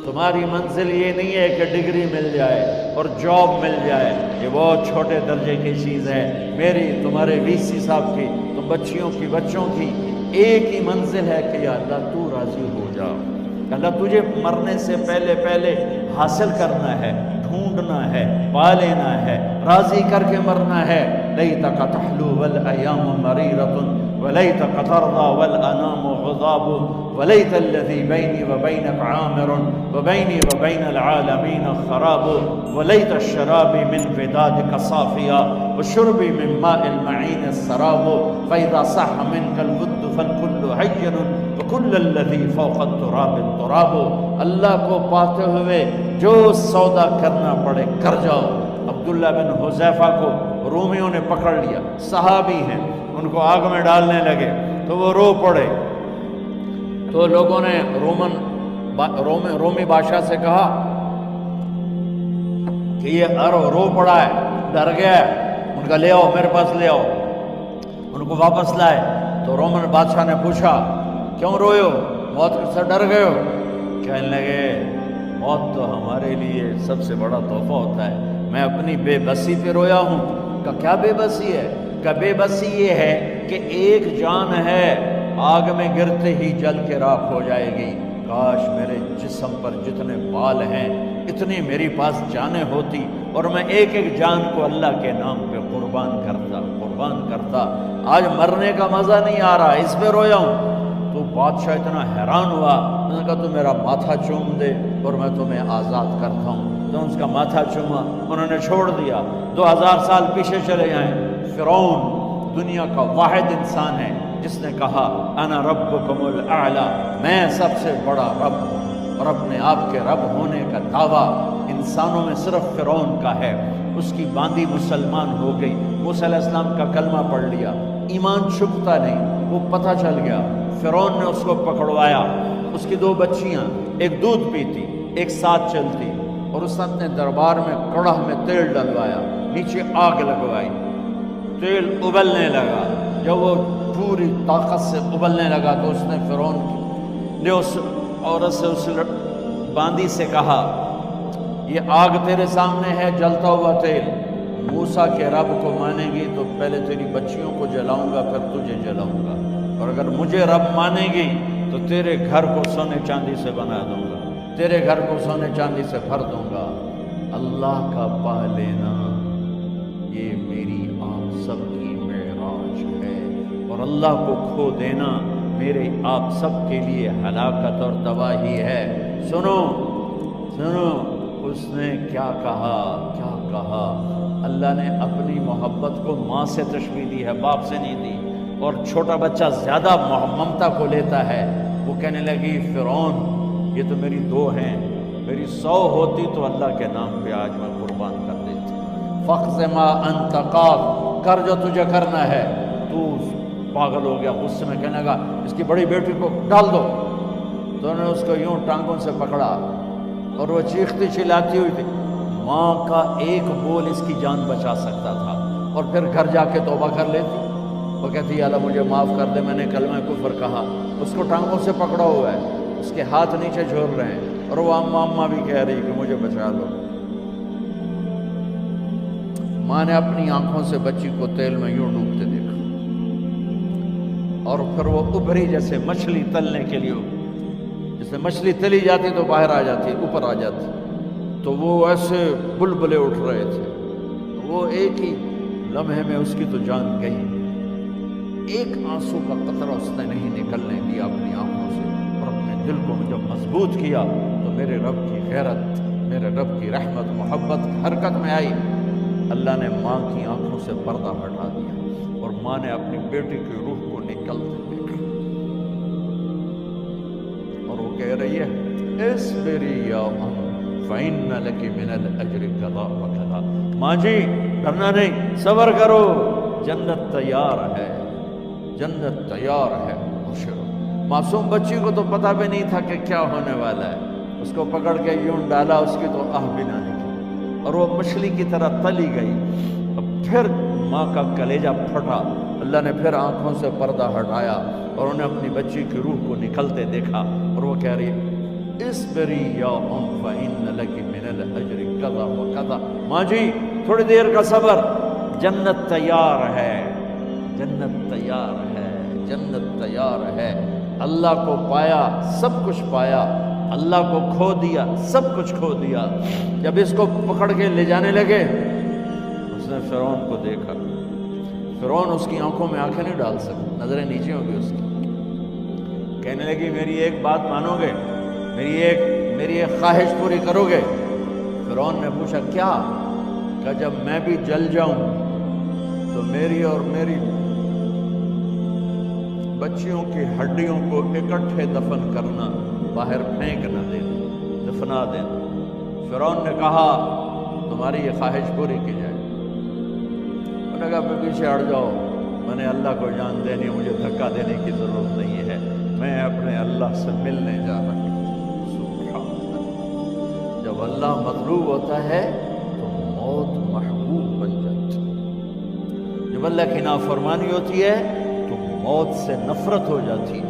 تمہاری منزل یہ نہیں ہے کہ ڈگری مل جائے اور جاب مل جائے، یہ بہت چھوٹے درجے کی چیز ہے۔ میری، تمہارے وی سی صاحب کی، تم بچوں کی ایک ہی منزل ہے کہ یا اللہ تو راضی ہو جا۔ اللہ تجھے مرنے سے پہلے حاصل کرنا ہے، ڈھونڈنا ہے، پا لینا ہے، راضی کر کے مرنا ہے۔ لیتک تحلو والایام مریرۃ ولیتک ترضی والانام غضاب ولیت الذی بینی وبینک عامر وبینی وبین العالمین خراب ولیت الشراب من ودادک صافیا وشربی من ماء المعین السراب فاذا صح منک الود فالکل حین وکل الذی فوق التراب التراب۔ اللہ کو پاتے ہوئے جو سودا کرنا پڑے کر جاؤ۔ عبداللہ بن حذیفہ کو رومیوں نے پکڑ لیا، صحابی ہیں، ان کو آگ میں ڈالنے لگے تو وہ رو پڑے، تو لوگوں نے رومی بادشاہ سے کہا کہ یہ رو پڑا ہے، ڈر گیا ہے، ان کا لے آؤ، میرے پاس لے آؤ۔ ان کو واپس لائے تو رومن بادشاہ نے پوچھا کیوں روئے ہو، موت سے ڈر گئے ہو؟ کہنے لگے موت تو ہمارے لیے سب سے بڑا تحفہ ہوتا ہے، میں اپنی بے بسی پہ رویا ہوں۔ کہ کیا بے بسی ہے؟ کہ بے بسی یہ ہے کہ ایک جان ہے آگ میں گرتے ہی جل کے راکھ ہو جائے گی، کاش میرے جسم پر جتنے بال ہیں اتنی میری پاس جانیں ہوتی اور میں ایک ایک جان کو اللہ کے نام پہ قربان کرتا۔ آج مرنے کا مزہ نہیں آ رہا، اس پہ رویا ہوں۔ تو بادشاہ اتنا حیران ہوا، انہوں نے کہا تو میرا ماتھا چوم دے اور میں تمہیں آزاد کرتا ہوں۔ تو اس کا ماتھا چوما، انہوں نے چھوڑ دیا۔ 2000 سال پیچھے چلے جائیں، فرعون دنیا کا واحد انسان ہے جس نے کہا انا ربکم الاعلی، میں سب سے بڑا رب ہوں، اور اپنے آپ کے رب ہونے کا دعویٰ انسانوں میں صرف فرعون کا ہے۔ اس کی باندی مسلمان ہو گئی، موسیٰ علیہ السلام کا کلمہ پڑھ لیا، ایمان چھپتا نہیں، وہ پتہ چل گیا۔ فرعون نے اس کو پکڑوایا، اس کی 2 بچیاں، ایک دودھ پیتی ایک ساتھ چلتی، اور اس نے اپنے دربار میں کڑاہ میں تیل ڈلوایا، نیچے آگ لگوائی، تیل ابلنے لگا۔ جب وہ پوری طاقت سے ابلنے لگا تو اس نے فرعون نے اس عورت سے، اس باندی سے کہا یہ آگ تیرے سامنے ہے، جلتا ہوا تیل، موسیٰ کے رب کو مانے گی تو پہلے تیری بچیوں کو جلاؤں گا پھر تجھے جلاؤں گا، اور اگر مجھے رب مانے گی تو تیرے گھر کو سونے چاندی سے بنا دوں گا، تیرے گھر کو سونے چاندی سے بھر دوں گا۔ اللہ کا پا لینا یہ میری آپ سب کی معراج ہے، اور اللہ کو کھو دینا میرے آپ سب کے لیے ہلاکت اور تباہی ہے۔ سنو اس نے کیا کہا؟ اللہ نے اپنی محبت کو ماں سے تشبیہ دی ہے، باپ سے نہیں دی، اور چھوٹا بچہ زیادہ ممتا کو لیتا ہے۔ وہ کہنے لگی فرعون یہ تو میری 2 ہیں، میری 100 ہوتی تو اللہ کے نام پہ آج میں قربان کر دیتی۔ فَقْضِ مَا أَنْتَ قَاضٍ، کر جو تجھے کرنا ہے۔ تو پاگل ہو گیا، غصے میں کہنے لگا اس کی بڑی بیٹی کو ڈال دو۔ تو انہوں نے اس کو یوں ٹانگوں سے پکڑا اور وہ چیختی چلاتی ہوئی تھی۔ ماں کا ایک بول اس کی جان بچا سکتا تھا، اور پھر گھر جا کے توبہ کر لیتی۔ وہ کہتی یا اللہ مجھے معاف کر دے، میں نے کلمہ کفر کہا۔ اس کو ٹانگوں سے پکڑا ہوا ہے، اس کے ہاتھ نیچے جھول رہے ہیں، اور وہ اماں بھی کہہ رہی کہ مجھے بچا لو۔ ماں نے اپنی آنکھوں سے بچی کو تیل میں یوں ڈوبتے دیکھا، اور پھر وہ ابھری جیسے مچھلی تلنے کے لیے، جیسے مچھلی تلی جاتی تو باہر آ جاتی، اوپر آ جاتی، تو وہ ایسے بلبلے اٹھ رہے تھے۔ وہ ایک ہی لمحے میں اس کی تو جان گئی، ایک آنسو کا قطرہ اس نے نہیں نکلنے دیا اپنی آنکھوں سے، اور اپنے دل کو جب مضبوط کیا تو میرے رب کی غیرت، میرے رب کی رحمت محبت حرکت میں آئی۔ اللہ نے ماں کی آنکھوں سے پردہ ہٹا دیا، اور ماں نے اپنی بیٹی کی روح کو نکلتے دیکھا، اور وہ کہہ رہی ہے اصبری یا ام فإن لك من الأجر كذا وكذا۔ ماں جی ڈرنا نہیں، صبر کرو، جنت تیار ہے، جنت تیار ہے، خوش رہو۔ معصوم بچی کو تو پتہ بھی نہیں تھا کہ کیا ہونے والا ہے، اس کو پکڑ کے یوں ڈالا، اس کی تو آہ بھی نہ نکلی اور وہ مچھلی کی طرح تلی گئی۔ اب پھر ماں کا کلیجہ پھٹا، اللہ نے پھر آنکھوں سے پردہ ہٹایا اور انہیں اپنی بچی کی روح کو نکلتے دیکھا، اور وہ کہہ رہی اصبری یا ام فإن لک من الأجر کذا وکذا۔ ماں جی تھوڑی دیر کا صبر، جنت تیار ہے، جنت تیار ہے، جنت تیار ہے۔ اللہ کو پایا، سب کچھ پایا، اللہ کو کھو دیا، سب کچھ کھو دیا۔ جب اس کو پکڑ کے لے جانے لگے، اس نے فرعون کو دیکھا۔ فرعون اس کی آنکھوں میں آنکھیں نہیں ڈال سکتا، نظریں نیچے ہو گئی اس کی۔ کہنے لگی میری ایک بات مانو گے، میری ایک خواہش پوری کرو گے؟ فرعون نے پوچھا کیا؟ کہ جب میں بھی جل جاؤں تو میری اور میری بچیوں کی ہڈیوں کو اکٹھے دفن کرنا، باہر پھینک نہ دینا، دفنا دینا۔ فرعون نے کہا تمہاری یہ خواہش پوری کی جائے۔ انہوں نے کہا پھر پیچھے ہٹ جاؤ، میں نے اللہ کو جان دینی، مجھے دھکا دینے کی ضرورت نہیں ہے، میں اپنے اللہ سے ملنے جا رہا ہوں۔ سبحان اللہ، جب اللہ مطلوب ہوتا ہے تو موت محبوب بن جاتی ہے۔ جب اللہ کی نافرمانی ہوتی ہے تو موت سے نفرت ہو جاتی ہے،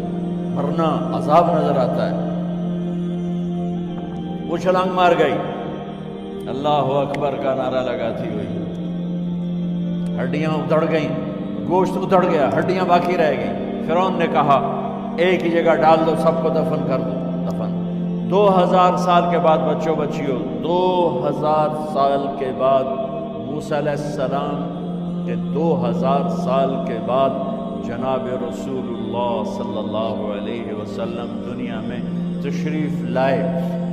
مرنا عذاب نظر آتا ہے۔ وہ چھلانگ مار گئی، اللہ اکبر کا نعرہ لگاتی ہوئی، ہڈیاں اتڑ گئیں، گوشت اتڑ گیا، ہڈیاں باقی رہ گئیں۔ فرعون نے کہا ایک ہی جگہ ڈال دو، سب کو دفن کر دو۔ دفن 2000 سال کے بعد بچوں بچیوں، 2000 سال کے بعد موسیٰ علیہ السلام کے 2000 سال کے بعد جناب رسول اللہ صلی اللہ علیہ وسلم دنیا میں تشریف لائے۔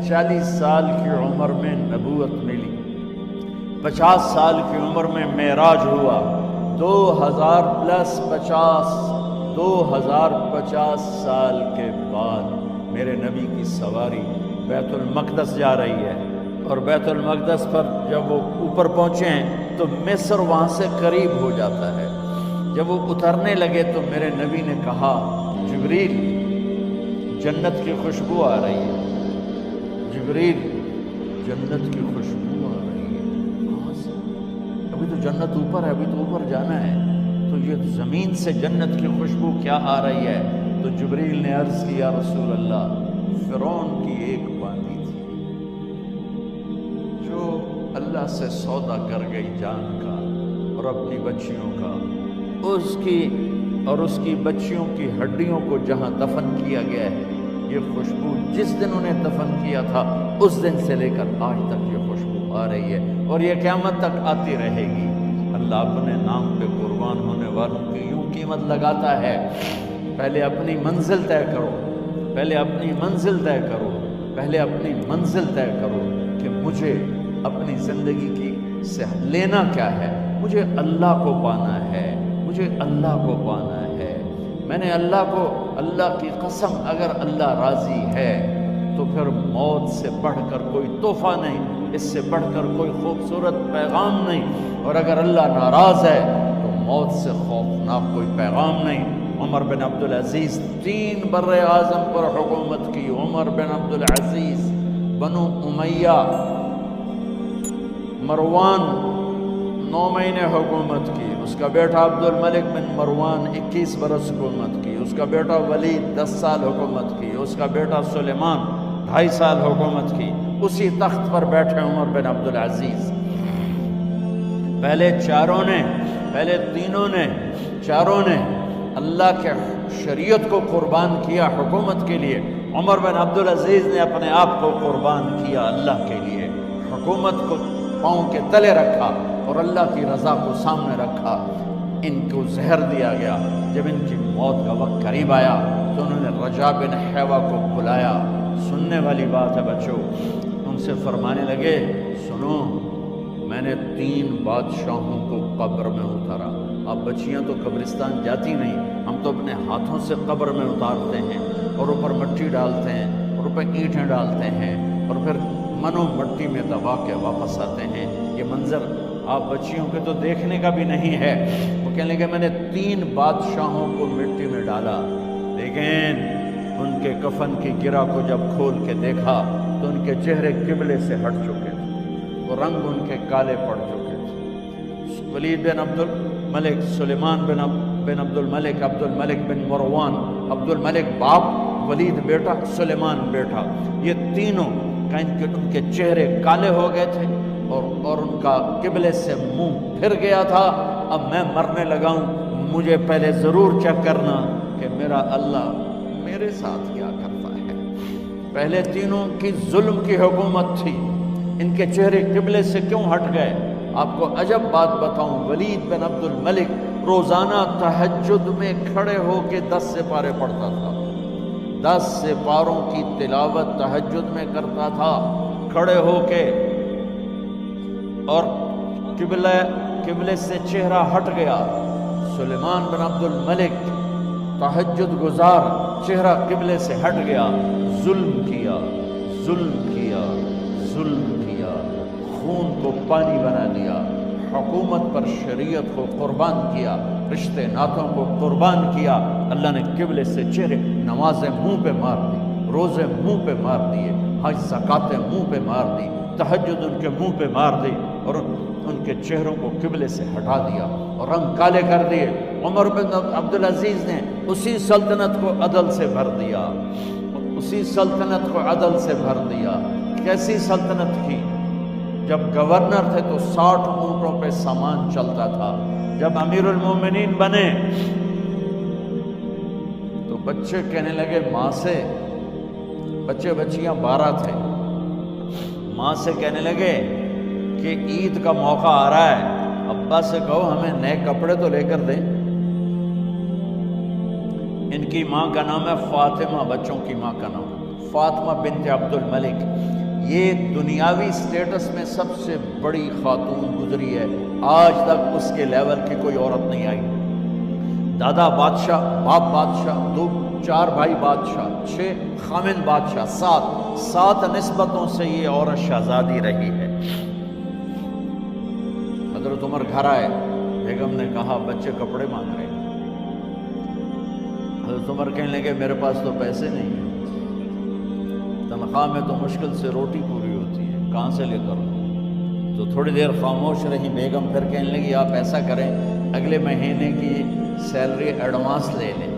40 سال کی عمر میں نبوت ملی، 50 سال کی عمر میں معراج ہوا، 2050 سال کے بعد میرے نبی کی سواری بیت المقدس جا رہی ہے، اور بیت المقدس پر جب وہ اوپر پہنچے ہیں تو مصر وہاں سے قریب ہو جاتا ہے۔ جب وہ اترنے لگے تو میرے نبی نے کہا جبریل جنت کی خوشبو آ رہی ہے، جبریل جنت کی خوشبو آ رہی ہے۔ کہاں سے؟ ابھی تو جنت اوپر ہے، ابھی تو اوپر جانا ہے، تو یہ زمین سے جنت کی خوشبو کیا آ رہی ہے؟ تو جبریل نے عرض کیا یا رسول اللہ، فرعون کی ایک باندی تھی جو اللہ سے سودا کر گئی جان کا اور اپنی بچیوں کا، اس کی بچیوں کی ہڈیوں کو جہاں دفن کیا گیا ہے، یہ خوشبو جس دن انہیں دفن کیا تھا اس دن سے لے کر آج تک یہ خوشبو آ رہی ہے، اور یہ قیامت تک آتی رہے گی۔ اللہ اپنے نام پہ قربان ہونے والوں کی یوں قیمت لگاتا ہے، پہلے اپنی منزل طے کرو، پہلے اپنی منزل طے کرو، پہلے اپنی منزل طے کرو کہ مجھے اپنی زندگی کی سے لینا کیا ہے، مجھے اللہ کو پانا ہے، مجھے اللہ کو پانا ہے۔ میں نے اللہ کی قسم، اگر اللہ راضی ہے تو پھر موت سے بڑھ کر کوئی تحفہ نہیں، اس سے بڑھ کر کوئی خوبصورت پیغام نہیں، اور اگر اللہ ناراض ہے تو موت سے خوفناک کوئی پیغام نہیں۔ عمر بن عبدالعزیز 3 بر اعظم پر حکومت کی، عمر بن عبدالعزیز، بنو امیہ، مروان 9 مہینے حکومت کی، اس کا بیٹا عبد الملک بن مروان 21 برس حکومت کی، اس کا بیٹا ولید 10 سال حکومت کی، اس کا بیٹا سلیمان 2.5 سال حکومت کی۔ اسی تخت پر بیٹھے عمر بن عبدالعزیز۔ پہلے چاروں نے اللہ کے شریعت کو قربان کیا حکومت کے لیے، عمر بن عبدالعزیز نے اپنے آپ کو قربان کیا اللہ کے لیے، حکومت کو پاؤں کے تلے رکھا اور اللہ کی رضا کو سامنے رکھا۔ ان کو زہر دیا گیا، جب ان کی موت کا وقت قریب آیا تو انہوں نے رجا بن حیوہ کو بلایا۔ سننے والی بات ہے بچوں، ان سے فرمانے لگے سنو، میں نے 3 بادشاہوں کو قبر میں اتارا۔ اب بچیاں تو قبرستان جاتی نہیں، ہم تو اپنے ہاتھوں سے قبر میں اتارتے ہیں اور اوپر مٹی ڈالتے ہیں اور اوپر اینٹیں ڈالتے ہیں اور پھر منو مٹی میں دبا کے واپس آتے ہیں۔ یہ منظر آپ بچیوں کے تو دیکھنے کا بھی نہیں ہے۔ وہ کہنے لگے میں نے 3 بادشاہوں کو مٹی میں ڈالا، لیکن ان کے کفن کی گرہ کو جب کھول کے دیکھا تو ان کے چہرے قبلے سے ہٹ چکے تھے، وہ رنگ ان کے کالے پڑ چکے تھے۔ ولید بن عبد الملک، سلیمان بن عبد الملک، عبد الملک بن مروان، عبد الملک باپ، ولید بیٹا، سلیمان بیٹا، یہ تینوں کا ان کے چہرے کالے ہو گئے تھے اور ان کا قبلے سے منہ پھر گیا تھا۔ اب میں مرنے لگا ہوں، مجھے پہلے ضرور چیک کرنا کہ میرا اللہ میرے ساتھ کیا کرتا ہے۔ پہلے تینوں کی ظلم کی حکومت تھی، ان کے چہرے قبلے سے کیوں ہٹ گئے؟ آپ کو عجب بات بتاؤں، ولید بن عبد الملک روزانہ تہجد میں کھڑے ہو کے 10 سپارے پڑھتا تھا، 10 سپاروں کی تلاوت تہجد میں کرتا تھا کھڑے ہو کے، اور قبلے سے چہرہ ہٹ گیا۔ سلیمان بن عبد الملک تہجد گزار، چہرہ قبلے سے ہٹ گیا، ظلم کیا، ظلم کیا، ظلم کیا، خون کو پانی بنا دیا، حکومت پر شریعت کو قربان کیا، رشتے ناتوں کو قربان کیا۔ اللہ نے قبلے سے چہرے، نمازیں منہ پہ مار دی، روزے منہ پہ مار دیے، حج زکاتیں منہ پہ مار دی، تہجد ان کے منہ پہ مار دی، اور ان کے چہروں کو قبلے سے ہٹا دیا اور رنگ کالے کر دیے۔ عمر بن عبدالعزیز نے اسی سلطنت کو عدل سے بھر دیا، اسی سلطنت کو عدل سے بھر دیا۔ کیسی سلطنت کی؟ جب گورنر تھے تو 60 اونٹوں پہ سامان چلتا تھا، جب امیر المومنین بنے تو بچے کہنے لگے ماں سے، بچے بچیاں 12 تھے، ماں سے کہنے لگے کہ عید کا موقع آ رہا ہے، ابا سے کہو ہمیں نئے کپڑے تو لے کر دیں۔ ان کی ماں کا نام ہے فاطمہ، بچوں کی ماں کا نام فاطمہ بنت عبد الملک۔ یہ دنیاوی سٹیٹس میں سب سے بڑی خاتون گزری ہے، آج تک اس کے لیول کی کوئی عورت نہیں آئی۔ دادا بادشاہ، باپ بادشاہ، 4 بھائی بادشاہ، 6 خامن بادشاہ، 7 نسبتوں سے یہ عورت شہزادی رہی ہے۔ حضرت عمر گھر آئے، بیگم نے کہا بچے کپڑے مانگ رہے ہیں۔ حضرت عمر کہنے لگے میرے پاس تو پیسے نہیں ہیں، تنخواہ میں تو مشکل سے روٹی پوری ہوتی ہے، کہاں سے لے کر دوں؟ تو تھوڑی دیر خاموش رہی بیگم، پھر کہنے لگی آپ ایسا کریں اگلے مہینے کی سیلری ایڈوانس لے لیں،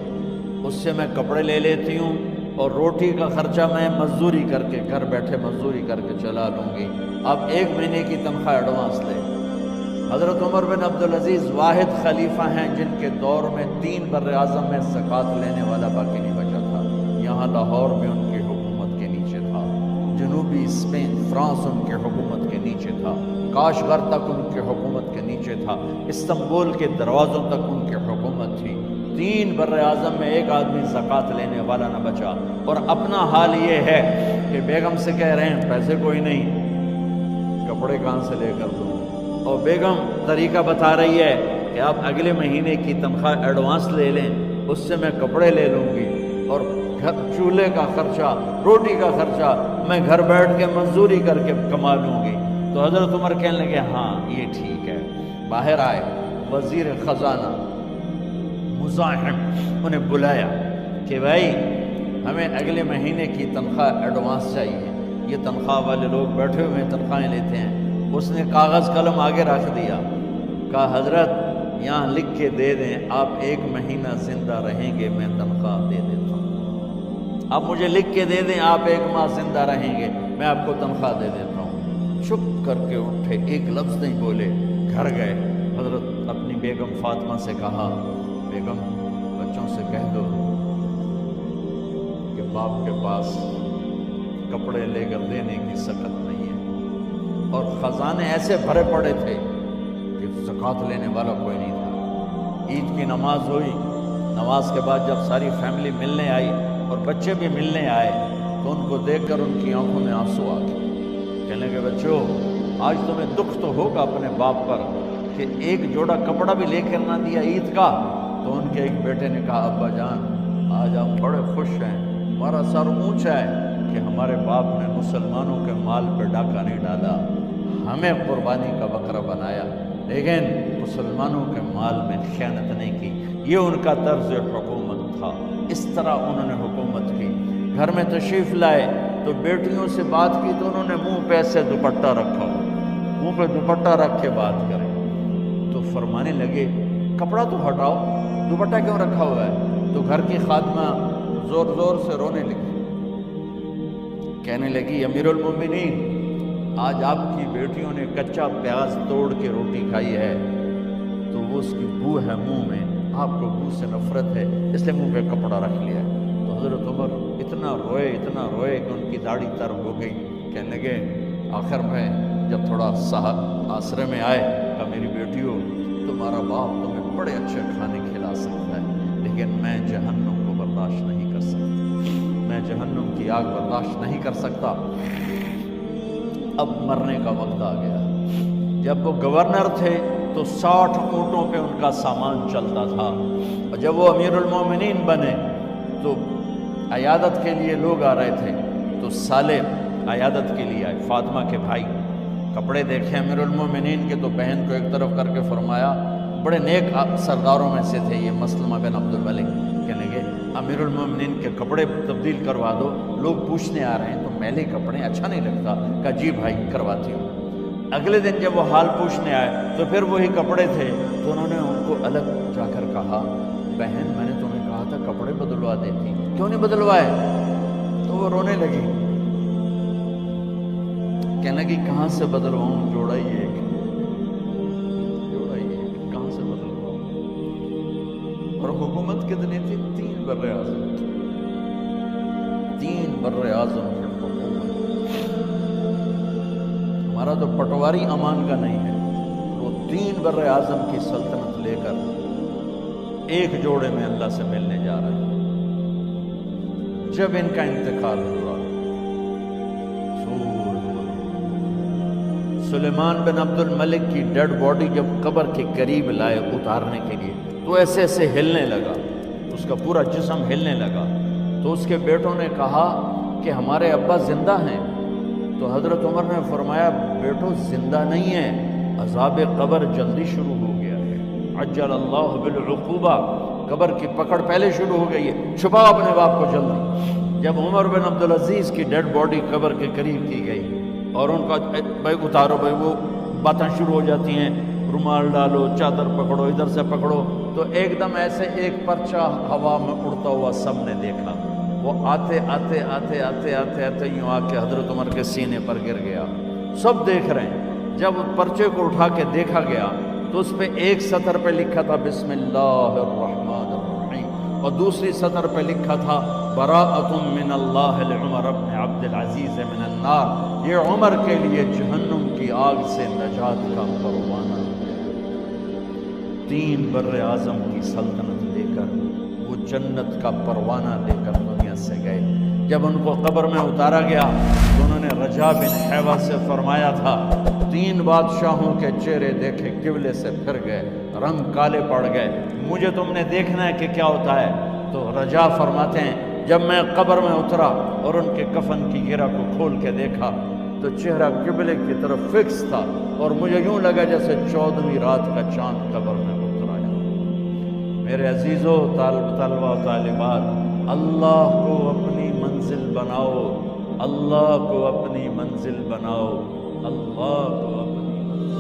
اس سے میں کپڑے لے لیتی ہوں اور روٹی کا خرچہ میں مزدوری کر کے، گھر بیٹھے مزدوری کر کے چلا لوں گی، آپ 1 مہینے کی تنخواہ ایڈوانس لیں۔ حضرت عمر بن عبدالعزیز واحد خلیفہ ہیں جن کے دور میں 3 بر اعظم میں زکوٰۃ لینے والا باقی نہیں بچا تھا۔ یہاں لاہور میں ان کی حکومت کے نیچے تھا، جنوبی اسپین فرانس ان کے حکومت کے نیچے تھا، کاشغر تک ان کے حکومت کے نیچے تھا، استنبول کے دروازوں تک ان کی حکومت تھی۔ 3 بر اعظم میں 1 آدمی زکوٰۃ لینے والا نہ بچا، اور اپنا حال یہ ہے کہ بیگم سے کہہ رہے ہیں پیسے کوئی نہیں، کپڑے کہاں سے لے کر دوں؟ اور بیگم طریقہ بتا رہی ہے کہ آپ اگلے مہینے کی تنخواہ ایڈوانس لے لیں، اس سے میں کپڑے لے لوں گی، اور چولہے کا خرچہ، روٹی کا خرچہ میں گھر بیٹھ کے مزدوری کر کے کما لوں گی۔ تو حضرت عمر کہنے لگے ہاں یہ ٹھیک ہے۔ باہر آئے وزیر خزانہ مزاحم، انہیں بلایا کہ بھائی ہمیں اگلے مہینے کی تنخواہ ایڈوانس چاہیے، یہ تنخواہ والے لوگ بیٹھے ہوئے تنخواہیں لیتے ہیں۔ اس نے کاغذ قلم آگے رکھ دیا، کہا حضرت یہاں لکھ کے دے دیں آپ 1 مہینہ زندہ رہیں گے میں تنخواہ دے دیتا ہوں، آپ مجھے لکھ کے دے دیں آپ 1 ماہ زندہ رہیں گے میں آپ کو تنخواہ دے دیتا ہوں۔ چپ کر کے اٹھے، ایک لفظ نہیں بولے، گھر گئے۔ حضرت اپنی بیگم فاطمہ سے کہا بیگم بچوں سے کہہ دو کہ باپ کے پاس کپڑے لے کر دینے کی سخت نہیں ہے، اور خزانے ایسے بھرے پڑے تھے کہ زکوٰۃ لینے والا کوئی نہیں تھا۔ عید کی نماز ہوئی، نماز کے بعد جب ساری فیملی ملنے آئی اور بچے بھی ملنے آئے تو ان کو دیکھ کر ان کی آنکھوں میں آنسو آ گئے۔ کہنے لگے بچوں آج تمہیں دکھ تو ہوگا اپنے باپ پر کہ 1 جوڑا کپڑا بھی لے کر نہ دیا عید کا۔ تو ان کے ایک بیٹے نے کہا ابا جان آج ہم بڑے خوش ہیں، ہمارا سر اونچا ہے کہ ہمارے باپ نے مسلمانوں کے مال پہ ڈاکہ نہیں ڈالا، ہمیں قربانی کا بکرا بنایا، لیکن مسلمانوں کے مال میں خیانت نہیں کی۔ یہ ان کا طرز حکومت تھا، اس طرح انہوں نے حکومت کی۔ گھر میں تشریف لائے، تو بیٹیوں سے بات کی تو انہوں نے منہ پہ ایسے دوپٹہ رکھا ہوا، منہ پہ دوپٹہ رکھ کے بات کریں، تو فرمانے لگے کپڑا تو ہٹاؤ، دوپٹہ کیوں رکھا ہوا ہے؟ تو گھر کی خادمہ زور زور سے رونے لگی، کہنے لگی امیر المومنین آج آپ کی بیٹیوں نے کچا پیاز توڑ کے روٹی کھائی ہے تو وہ اس کی بو ہے منہ میں، آپ کو بو سے نفرت ہے اس لیے منہ پہ کپڑا رکھ لیا ہے۔ تو حضرت عمر اتنا روئے کہ ان کی داڑھی تر ہو گئی، کہنے لگے آخر میں جب تھوڑا آسرے میں آئے کہ میری بیٹیوں تمہارا باپ تمہیں بڑے اچھے کھانے کھلا سکتا ہے لیکن میں جہنم کو برداشت نہیں کر سکتا، میں جہنم کی آگ برداشت نہیں کر سکتا۔ اب مرنے کا وقت آ گیا۔ جب وہ گورنر تھے تو 60 اونٹوں پہ ان کا سامان چلتا تھا، اور جب وہ امیر المومنین بنے تو عیادت کے لیے لوگ آ رہے تھے، تو سالے عیادت کے لیے آئے، فاطمہ کے بھائی، کپڑے دیکھے امیر المومنین کے تو بہن کو ایک طرف کر کے فرمایا، بڑے نیک سرداروں میں سے تھے یہ مسلمہ بن عبد الملک، کہنے لگے امیر المومنین کے کپڑے تبدیل کروا دو، لوگ پوچھنے آ رہے ہیں تو میلے کپڑے اچھا نہیں لگتا، کہا جی بھائی کرواتی ہوں۔ اگلے دن جب وہ حال پوچھنے آئے تو پھر وہی کپڑے تھے، تو انہوں نے ان کو الگ جا کر کہا بہن میں نے تمہیں کہا تھا کپڑے بدلوا دیتی، کیوں نہیں بدلوائے؟ تو وہ رونے لگی، کہنے لگی کہاں سے بدلواؤں، جوڑا ہی ایک، کہاں سے بدلواؤں؟ اور حکومت کتنی تھی؟ 3 بر اعظم، 3 بر اعظم کی حکومت۔ ہمارا تو پٹواری امان کا نہیں ہے، وہ 3 بر اعظم کی سلطنت لے کر ایک جوڑے میں اللہ سے ملنے جا رہے ہیں۔ جب ان کا انتقال ہوا، سلیمان بن عبد الملک کی ڈیڈ باڈی جب قبر کے قریب لائے اتارنے کے لیے تو ایسے ایسے ہلنے لگا، اس کا پورا جسم ہلنے لگا، تو اس کے بیٹوں نے کہا کہ ہمارے ابا زندہ ہیں، تو حضرت عمر نے فرمایا بیٹو زندہ نہیں ہیں، عذاب قبر جلدی شروع ہو گیا ہے، عجل اللہ بالعقوبہ، قبر کی پکڑ پہلے شروع ہو گئی ہے، چھپاؤ اپنے باپ کو جلدی۔ جب عمر بن عبدالعزیز کی ڈیڈ باڈی قبر کے قریب کی گئی اور ان کا بھائی اتارو بھائی، وہ باتیں شروع ہو جاتی ہیں، رومال ڈالو، چادر پکڑو، ادھر سے پکڑو، تو ایک دم ایسے ایک پرچہ ہوا میں اڑتا ہوا سب نے دیکھا، وہ آتے آتے آتے آتے آتے آتے یوں آ کے حضرت عمر کے سینے پر گر گیا، سب دیکھ رہے ہیں۔ جب پرچے کو اٹھا کے دیکھا گیا تو اس پہ ایک سطر پہ لکھا تھا بسم اللہ الرحمن الرحیم، اور دوسری سطر پہ لکھا تھا براءۃ من اللہ لعمر بن عبد العزیز من النار، یہ عمر کے لیے جہنم کی آگ سے نجات کا پروانہ۔ 3 بر اعظم کی سلطنت لے کر وہ جنت کا پروانہ لے کر دنیا سے گئے۔ جب ان کو قبر میں اتارا گیا تو انہوں نے رجا بن حیوہ سے فرمایا تھا 3 بادشاہوں کے چہرے دیکھے قبلے سے پھر گئے، رنگ کالے پڑ گئے، مجھے تم نے دیکھنا ہے کہ کیا ہوتا ہے؟ تو رجا فرماتے ہیں جب میں قبر میں اترا اور ان کے کفن کی گرہ کو کھول کے دیکھا تو چہرہ قبلے کی طرف فکس تھا، اور مجھے یوں لگا جیسے 14ویں رات کا چاند قبر میں اترا ہے۔ میرے عزیزو، طلبہ و طالبات، اللہ کو اپنی منزل بناؤ، اللہ کو اپنی منزل بناؤ، اللہ کو اپنی منزل